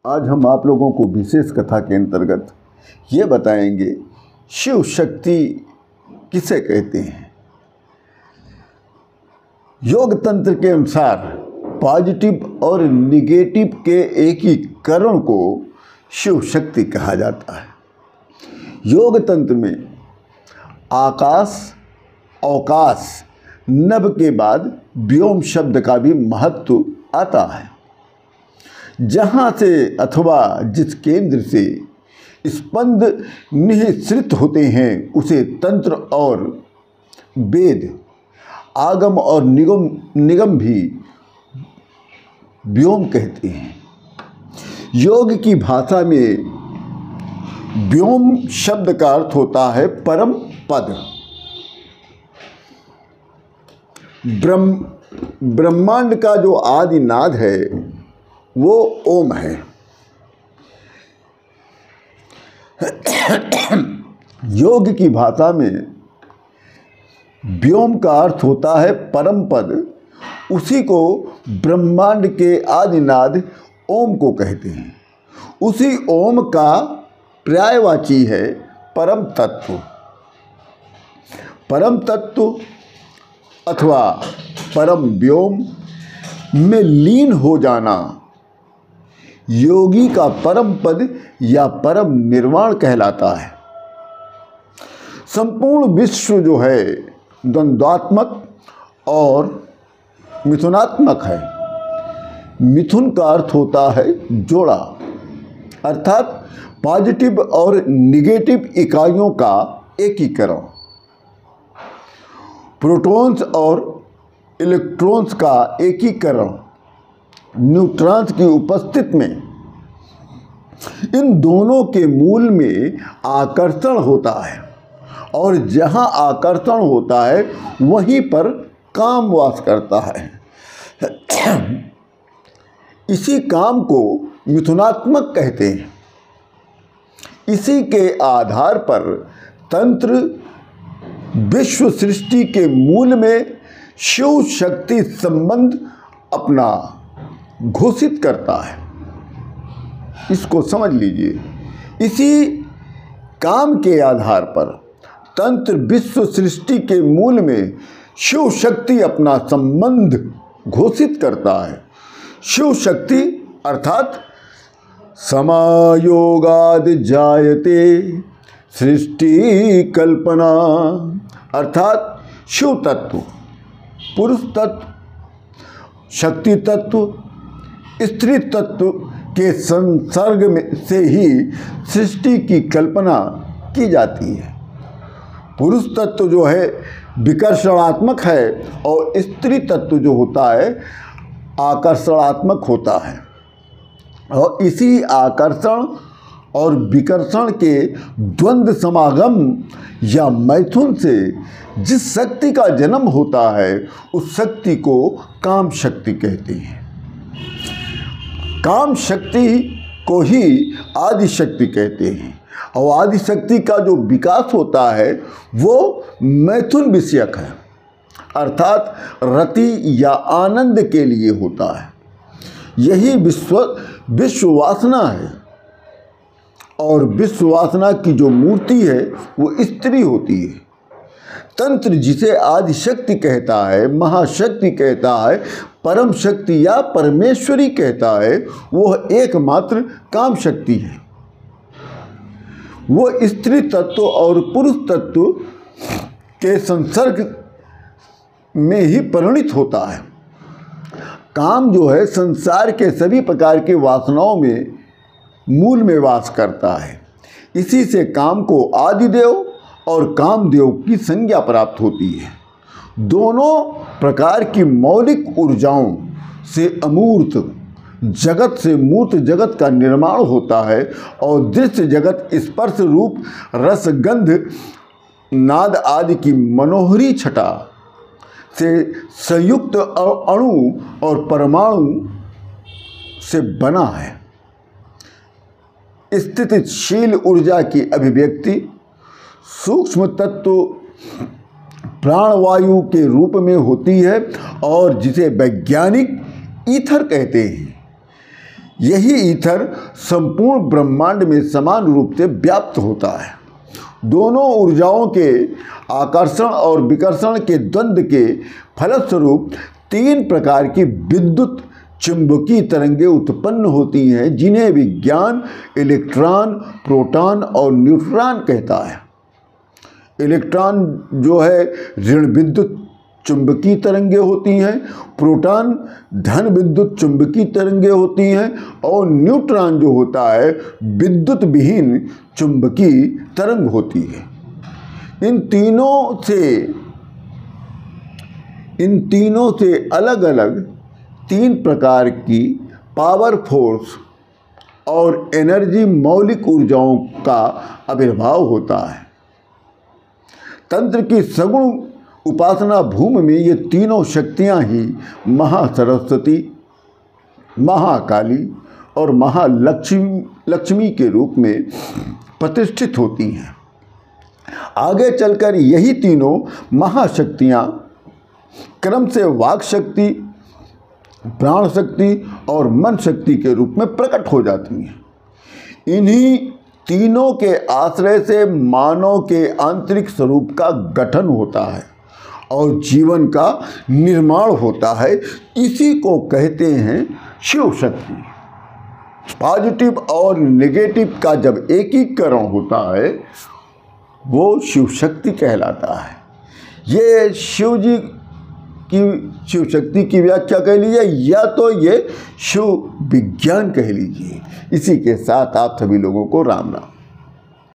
आज हम आप लोगों को विशेष कथा के अंतर्गत ये बताएंगे शिव शक्ति किसे कहते हैं। योग तंत्र के अनुसार पॉजिटिव और निगेटिव के एकीकरण को शिव शक्ति कहा जाता है। योग तंत्र में आकाश, अवकाश, नभ के बाद व्योम शब्द का भी महत्व आता है। जहाँ से अथवा जिस केंद्र से स्पंद निःसृत होते हैं उसे तंत्र और वेद, आगम और निगम भी व्योम कहते हैं। योग की भाषा में व्योम शब्द का अर्थ होता है परम पद। ब्रह्मांड का जो आदि नाद है वो ओम है। योग की भाषा में व्योम का अर्थ होता है परम पद। उसी को ब्रह्मांड के आदिनाद ओम को कहते हैं। उसी ओम का पर्यायवाची है परम तत्व। परम तत्व अथवा परम व्योम में लीन हो जाना योगी का परम पद या परम निर्वाण कहलाता है। संपूर्ण विश्व जो है द्वंद्वात्मक और मिथुनात्मक है। मिथुन का अर्थ होता है जोड़ा, अर्थात पॉजिटिव और निगेटिव इकाइयों का एकीकरण। प्रोटॉन्स और इलेक्ट्रॉन्स का एकीकरण न्यूट्रॉन्स की उपस्थिति में। इन दोनों के मूल में आकर्षण होता है और जहाँ आकर्षण होता है वहीं पर काम वास करता है। इसी काम को मिथुनात्मक कहते हैं। इसी के आधार पर तंत्र विश्व सृष्टि के मूल में शिव शक्ति संबंध अपना घोषित करता है। इसको समझ लीजिए। इसी काम के आधार पर तंत्र विश्व सृष्टि के मूल में शिव शक्ति अपना संबंध घोषित करता है। शिव शक्ति अर्थात समायोगाद जायते सृष्टि कल्पना, अर्थात शिव तत्व, पुरुष तत्व, शक्ति तत्व, स्त्री तत्व के संसर्ग में से ही सृष्टि की कल्पना की जाती है। पुरुष तत्व जो है विकर्षणात्मक है और स्त्री तत्व जो होता है आकर्षणात्मक होता है। और इसी आकर्षण और विकर्षण के द्वंद्व समागम या मैथुन से जिस शक्ति का जन्म होता है उस शक्ति को काम शक्ति कहते हैं। काम शक्ति को ही आदि शक्ति कहते हैं और आदि शक्ति का जो विकास होता है वो मैथुन विषयक है, अर्थात रति या आनंद के लिए होता है। यही विश्व वासना है और विश्व वासना की जो मूर्ति है वो स्त्री होती है। तंत्र जिसे आदि शक्ति कहता है, महाशक्ति कहता है, परम शक्ति या परमेश्वरी कहता है, वह एकमात्र काम शक्ति है। वो स्त्री तत्व और पुरुष तत्व के संसर्ग में ही परिणित होता है। काम जो है संसार के सभी प्रकार की वासनाओं में मूल में वास करता है। इसी से काम को आदिदेव और कामदेव की संज्ञा प्राप्त होती है। दोनों प्रकार की मौलिक ऊर्जाओं से अमूर्त जगत से मूर्त जगत का निर्माण होता है और दृश्य जगत स्पर्श रूप रस गंध नाद आदि की मनोहरी छटा से संयुक्त अणु और परमाणु से बना है। स्थितिशील ऊर्जा की अभिव्यक्ति सूक्ष्म तत्व प्राणवायु के रूप में होती है और जिसे वैज्ञानिक ईथर कहते हैं। यही ईथर संपूर्ण ब्रह्मांड में समान रूप से व्याप्त होता है। दोनों ऊर्जाओं के आकर्षण और विकर्षण के द्वंद्व के फलस्वरूप 3 प्रकार की विद्युत चुंबकीय तरंगें उत्पन्न होती हैं, जिन्हें विज्ञान इलेक्ट्रॉन, प्रोटॉन और न्यूट्रॉन कहता है। इलेक्ट्रॉन जो है ऋण विद्युत चुंबकीय तरंगें होती हैं, प्रोटॉन धन विद्युत चुंबकीय तरंगें होती हैं और न्यूट्रॉन जो होता है विद्युत विहीन चुंबकीय तरंग होती है। इन तीनों से अलग अलग 3 प्रकार की पावर फोर्स और एनर्जी मौलिक ऊर्जाओं का आविर्भाव होता है। तंत्र की सगुण उपासना भूमि में ये तीनों शक्तियां ही महासरस्वती, महाकाली और महालक्ष्मी के रूप में प्रतिष्ठित होती हैं। आगे चलकर यही तीनों महाशक्तियां क्रम से वाक शक्ति, प्राण शक्ति और मन शक्ति के रूप में प्रकट हो जाती हैं। इन्हीं तीनों के आश्रय से मानव के आंतरिक स्वरूप का गठन होता है और जीवन का निर्माण होता है। इसी को कहते हैं शिव शक्ति। पॉजिटिव और नेगेटिव का जब एकीकरण होता है वो शिव शक्ति कहलाता है। ये शिव जी की शिव शक्ति की व्याख्या कह लीजिए या तो ये शिव विज्ञान कह लीजिए। इसी के साथ आप सभी लोगों को राम राम।